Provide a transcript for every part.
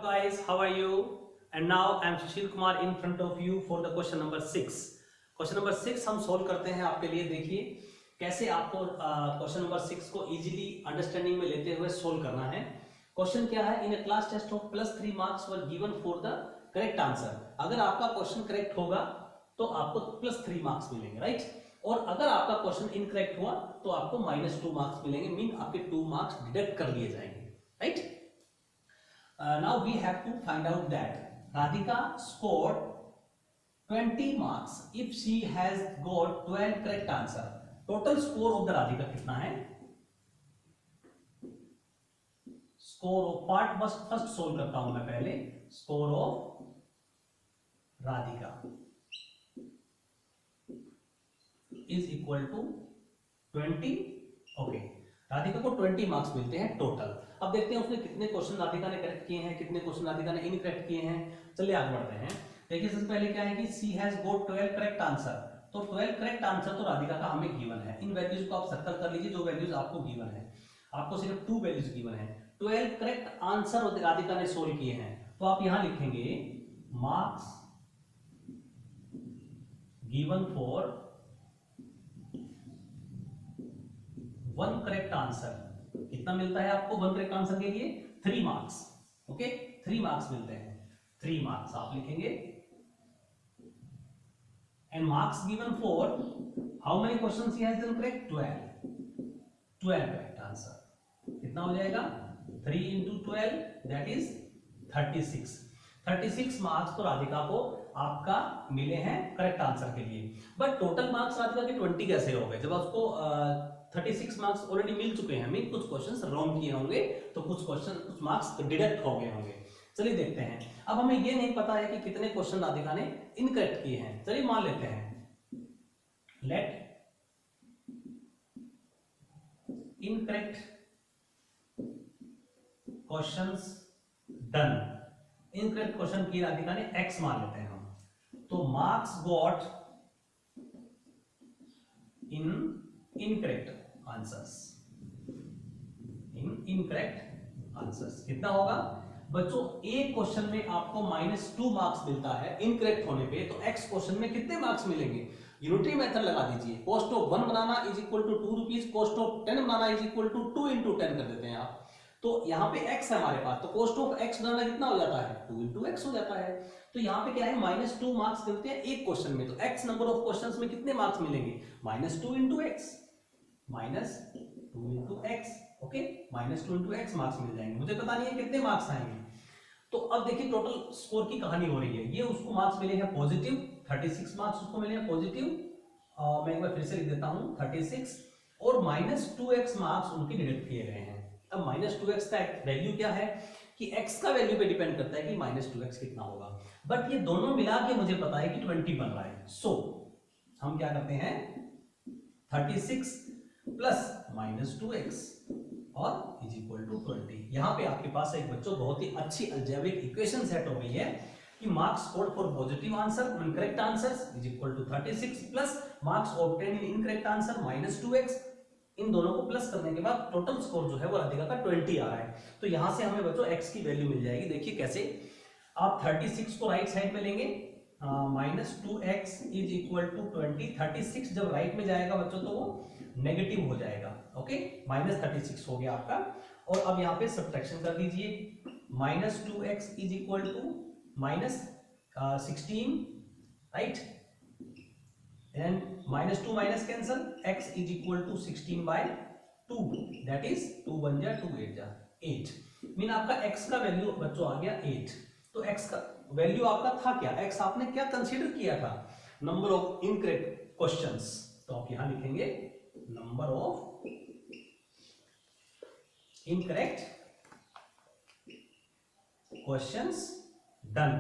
guys, how are you? And now I am Sushil Kumar in front of you for the question number 6. Question number 6 हम solve करते हैं आपके लिए। देखिए कैसे आपको क्वेश्चन नंबर 6 को इजीली अंडरस्टैंडिंग में लेते हुए सोल्व करना है। क्वेश्चन क्या है? In a class test of +3 marks were given for the correct answer. अगर आपका क्वेश्चन करेक्ट होगा तो आपको +3 मार्क्स मिलेंगे, राइट। और अगर आपका क्वेश्चन इनकरेक्ट हुआ तो आपको -2 मार्क्स मिलेंगे, मीन आपके 2 मार्क्स डिडक्ट कर लिए जाएंगे, right. Now we have to find out that Radhika scored 20 marks if she has got 12 correct answer. Total score of the Radhika कितना है? Score of part first solve करता हूं मैं पहले। Score of Radhika is equal to 20. Okay. Radhika को 20 marks मिलते हैं total. अब देखते हैं उसने कितने क्वेश्चन राधिका ने करेक्ट किए हैं, कितने क्वेश्चन राधिका ने इनकरेक्ट किए हैं। चलिए आगे बढ़ते हैं। देखिए सबसे पहले क्या है कि सी हैज गॉट 12 करेक्ट आंसर। तो 12 करेक्ट आंसर तो राधिका का हमें गिवन है। इन वैल्यूज को आप सर्कल कर लीजिए, जो वैल्यूज आपको गिवन है। आपको सिर्फ 2 वैल्यूज गिवन है। 12 करेक्ट आंसर राधिका ने सोल्व किए हैं, तो आप यहां लिखेंगे marks given for 1 correct answer. कितना मिलता है आपको 1 करेक्ट आंसर के लिए? 3 मार्क्स। ओके, 3 मार्क्स मिलते हैं। 3 मार्क्स आप लिखेंगे। And marks given for how many questions he has done correct? 12 correct answer. कितना हो जाएगा? 3 into 12 दैट इज 36 मार्क्स तो राधिका को आपका मिले हैं करेक्ट आंसर के लिए। बट टोटल मार्क्स राधिका के 20 कैसे हो गए? जब उसको 36 मार्क्स ऑलरेडी मिल चुके हैं, मीन कुछ क्वेश्चंस रॉन्ग किए होंगे तो कुछ मार्क्स डिडक्ट हो गए होंगे। चलिए देखते हैं। अब हमें ये नहीं पता है कि कितने क्वेश्चन राधिका ने इनकरेक्ट किए हैं। चलिए मान लेते हैं, let incorrect questions done. Incorrect question की राधिका ने x मान लेते हैं हम। तो marks got in incorrect answers, incorrect answers कितना होगा बच्चों? एक क्वेश्चन में आपको -2 मार्क्स मिलता है इनकरेक्ट होने पे, तो x क्वेश्चन में कितने मार्क्स मिलेंगे? यूनिटरी मेथड लगा दीजिए। Cost of 1 banana is equal to 2 rupees, cost of 10 banana is equal to 2 into 10 कर देते हैं आप। तो यहाँ पे x है हमारे पास, तो कॉस्ट ऑफ x बनाना कितना हो जाता है? 2 into x हो जाता है। तो यहाँ पे क्या है? -2 मार्क्स मिलते हैं एक क्वेश्चन में। तो x नंबर ऑफ क्वेश्चंस में कितने मार्क्स मिलेंगे? -2 into x, -2 into x। Okay, -2 into x marks मिल जाएंगे। मुझे पता नहीं है कितने मार्क्स आएंगे। तो अब देखिए टोटल स्कोर की कहानी हो रही है। ये उसको मार्क्स मिले हैं पॉजिटिव, 36 मार्क्स उसको मिले हैं पॉजिटिव। मैं एक बार फिर से लिख देता हूं 36, और -2x मार्क्स उनके डिडक्ट किए गए हैं। अब -2x का वैल्यू क्या है कि x का वैल्यू पे डिपेंड करता है कि -2x कितना होगा। बट ये दोनों मिला के मुझे पता है कि 20 बन रहा है। सो हम क्या करते हैं, 36 प्लस -2x और इज इक्वल टू 20। यहां पे आपके पास एक बच्चों बहुत ही अच्छी अलजेब्रिक इक्वेशन सेट हो गई है कि marks scored for positive answer in correct answers is equal to 36 plus marks obtain in incorrect answer -2x। इन दोनों को प्लस करने के बाद टोटल स्कोर जो है वो राधिका का 20 आ रहा है। तो यहां से हमें बच्चों x की वैल्यू मिल जाएगी। देखिए कैसे, आप 36 को राइट साइड में लेंगे, -2x इज इक्वल टू 20। 36 जब राइट में जाएगा बच्चों तो वो नेगेटिव हो जाएगा। ओके, -36 हो गया आपका। और अब यहाँ पे सब्ट्रैक्शन कर दीजिए, -2x is equal to -16, right, and -2 minus cancel, x is equal to 16/2, that is 2 1 जा 2 8 जा 8। मीन आपका x का वैल्यू बच्चों आ गया 8। तो x का वैल्यू आपका था क्या? x आपने क्या कंसीडर किया था? Number of incorrect questions. तो आप यहां लिखेंगे number of incorrect questions done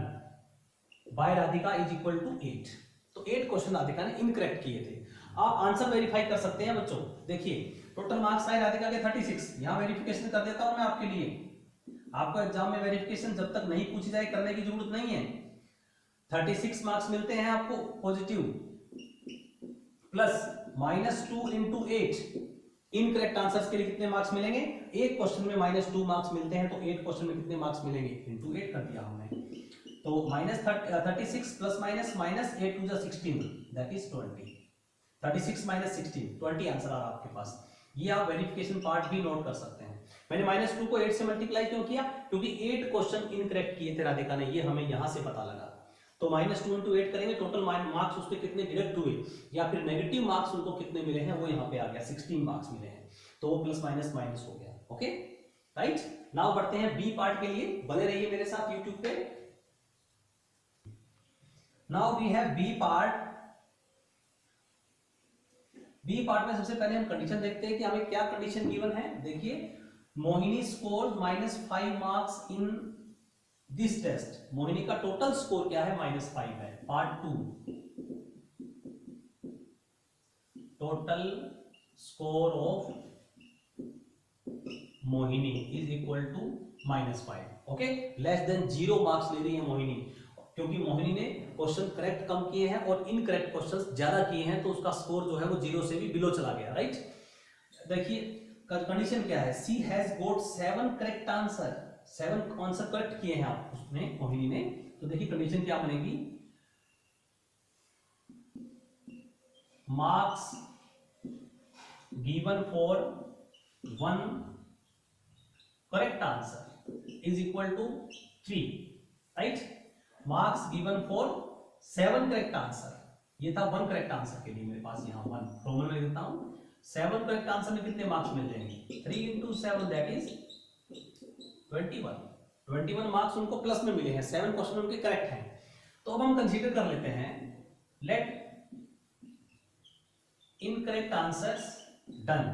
by Radhika is equal to 8। तो 8 क्वेश्चन राधिका ने इनकरेक्ट किए थे। आप आंसर वेरीफाई कर सकते हैं बच्चों। देखिए टोटल मार्क्स आए राधिका के 36। यहां वेरिफिकेशन कर देता हूं मैं आपके लिए। आपको एग्जाम में वेरिफिकेशन जब तक नहीं पूछी जाए करने की जरूरत नहीं है। 36 मार्क्स मिलते हैं आपको positive, plus -2 into 8 incorrect answers के लिए कितने मार्क्स मिलेंगे, एक क्वेश्चन में -2 मार्क्स मिलते हैं, तो 8 क्वेश्चन में कितने मार्क्स मिलेंगे, इनटू 8 कर दिया हमने। तो -36 plus minus -8 to 16 that is 20, 36 - 16 20 answer आ रहा आपके पास। ये आप वेरिफिकेशन पार्ट भी नोट कर सकते हैं। मैंने -2 को 8 से मल्टीप्लाई क्यों किया, क्योंकि 8 क्वेश्चन इनकरेक्ट किए थे राधिका ने, ये हमें यहां से पता लगा। तो -2 × 8 करेंगे, टोटल मार्क्स उसके कितने डिडक्ट हुए या फिर नेगेटिव मार्क्स उनको कितने मिले हैं वो यहाँ पे आ गया, 16 मार्क्स मिले हैं, तो वो प्लस माइनस माइनस हो गया। ओके राइट, नाउ बढ़ते हैं बी पार्ट के लिए, बने रहिए मेरे साथ यूट्यूब पे। Now we have B part. B part में सबसे पहले हम कंडीशन देखते हैं कि हमें क्या कंडीशन गिवन है। देखिए, Mohini score -5 marks in this test. Mohini का टोटल स्कोर क्या है, -5 है। Part 2, total score of Mohini is equal to -5। Okay, less than 0 marks ले रही है मोहिनी, क्योंकि मोहिनी ने क्वेश्चन करेक्ट कम किए हैं और इनकरेक्ट क्वेश्चन ज्यादा किए हैं, तो उसका स्कोर जो है वो 0 से भी बिलो चला गया। राइट, देखिए कंडीशन क्या है, she has got 7 correct answer, 7 answer correct किए हैं आप उसने, मोहिनी ने। तो देखिए कंडीशन क्या बनेगी, marks given for 1 correct answer is equal to 3। Right, marks given for 7 correct answer, ये था 1 करेक्ट आंसर के लिए मेरे पास यहाँ 1 रोमन में देता हूं। 7 करेक्ट आंसर में कितने मार्क्स मिल जाएंगे, 3 × 7 दैट इज 21 मार्क्स उनको प्लस में मिले हैं, 7 क्वेश्चन उनके करेक्ट हैं। तो अब हम कंसीडर कर लेते हैं, लेट इनकरेक्ट आंसर्स डन।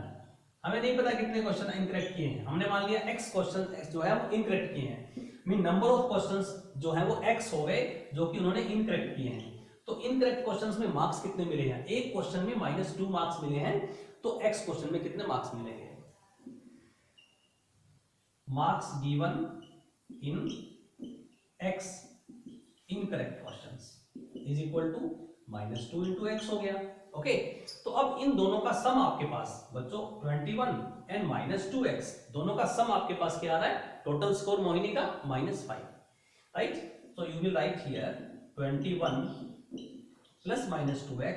हमें नहीं पता कितने क्वेश्चन इनकरेक्ट किए हैं, हमने मान लिया x क्वेश्चन जो है वो इनकरेक्ट किए हैं, मीन नंबर ऑफ क्वेश्चंस जो है वो x हो गए जो कि उन्होंने इनकरेक्ट किए हैं। तो इनकरेक्ट क्वेश्चंस में मार्क्स कितने मिले हैं, एक क्वेश्चन में -2 मार्क्स मिले हैं, तो x क्वेश्चन में कितने मार्क्स मिलेंगे, marks given in x incorrect questions is equal to -2 × x हो गया। ओके, तो अब इन दोनों का सम आपके पास बच्चों 21 एंड -2x, दोनों का सम आपके पास क्या आ रहा है, टोटल स्कोर मोहिनी का -5। Right, so you will write here 21 plus -2x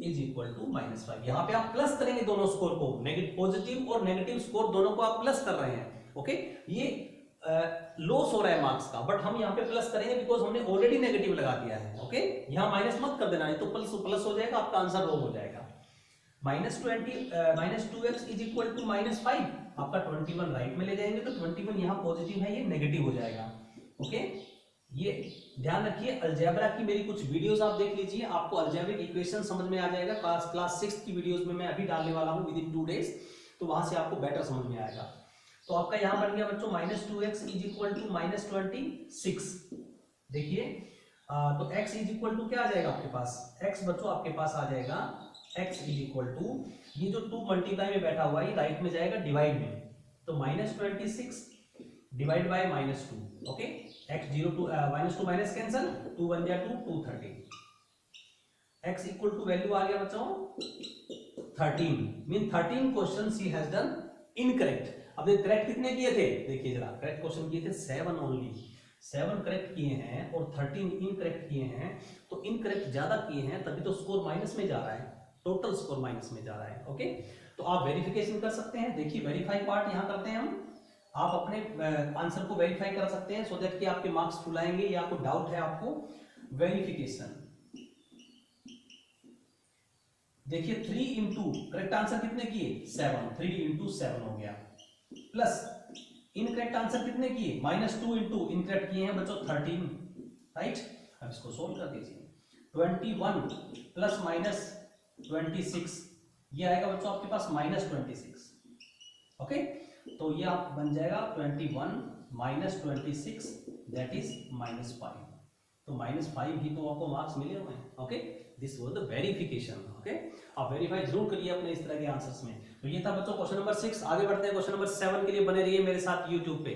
is equal to -5। यहां पे आप प्लस करेंगे दोनों स्कोर को, पॉजिटिव और नेगेटिव स्कोर दोनों को आप प्लस कर रहे हैं। ओके, ये लॉस हो रहा है मार्क्स का, बट हम यहाँ पे प्लस करेंगे बिकॉज हमने ऑलरेडी नेगेटिव लगा दिया है। ओके, यहाँ माइनस मत कर देना, नहीं तो प्लस हो जाएगा, आपका आंसर रॉन्ग हो जाएगा। -2x इज इक्वल टू -5, आपका 21 राइट में ले जाएंगे तो 21 यहाँ पॉजिटिव है, ये नेगेटिव हो जाएगा। ओके, ये ध्यान रखिए। अलजेब्रा की मेरी कुछ वीडियोस आप देख लीजिए, आपको अलजेब्रिक इक्वेशन समझ में आ जाएगा। क्लास 6 की वीडियोस में मैं अभी डालने वाला हूँ विद इन 2 डेज, तो वहां से आपको बेटर समझ में आएगा। तो आपका यहां बन गया बच्चों -2x इज इक्वल टू -26। देखिए, तो x इज इक्वल टू क्या आ जाएगा आपके पास, x बच्चों आपके पास आ जाएगा x इज इक्वल टू, ये जो 2 मल्टीप्लाई में बैठा हुआ है ये राइट में जाएगा डिवाइड में, तो -26 divide by -2। Okay, x 0 to -2 minus cancel, 2 1 जा 2 230, x इक्वल टू वैल्यू आ गया बच्चों 13, mean 13 question she has done incorrect. अब करेक्ट कितने किए थे, देखिए जरा, करेक्ट क्वेश्चन किए थे 7 ओनली, 7 करेक्ट किए हैं और 13 इनकरेक्ट किए हैं, तो इनकरेक्ट ज्यादा किए हैं तभी तो स्कोर माइनस में जा रहा है, टोटल स्कोर माइनस में जा रहा है। ओके, तो आप वेरिफिकेशन कर सकते हैं। देखिए वेरीफाई पार्ट यहां करते हैं हम, आप अपने आंसर को वेरीफाई कर सकते हैं सो दैट कि आपके मार्क्स फुल आएंगे, या आपको डाउट है आपको। वेरिफिकेशन देखिए, 3 इंटू करेक्ट आंसर कितने किए 7, 3 इंटू 7 हो गया, प्लस इनकरेक्ट आंसर कितने किए -2 इंटू इनकरेक्ट किए हैं बच्चों 13। राइट, अब इसको सोल्व कर दीजिए, 21 प्लस -26 ये आएगा बच्चों आपके पास -26। ओके, तो ये आप बन जाएगा 21 -26 दैट इज -5, तो -5 ही तो आपको मार्क्स मिले हुए हैं। Okay, this was the verification. Okay, आप वेरीफाई जरूर करिए अपने इस तरह के आंसर्स में। तो ये था बच्चों क्वेश्चन नंबर 6। आगे बढ़ते हैं क्वेश्चन नंबर 7 के लिए, बने रहिए मेरे साथ यूट्यूब पे।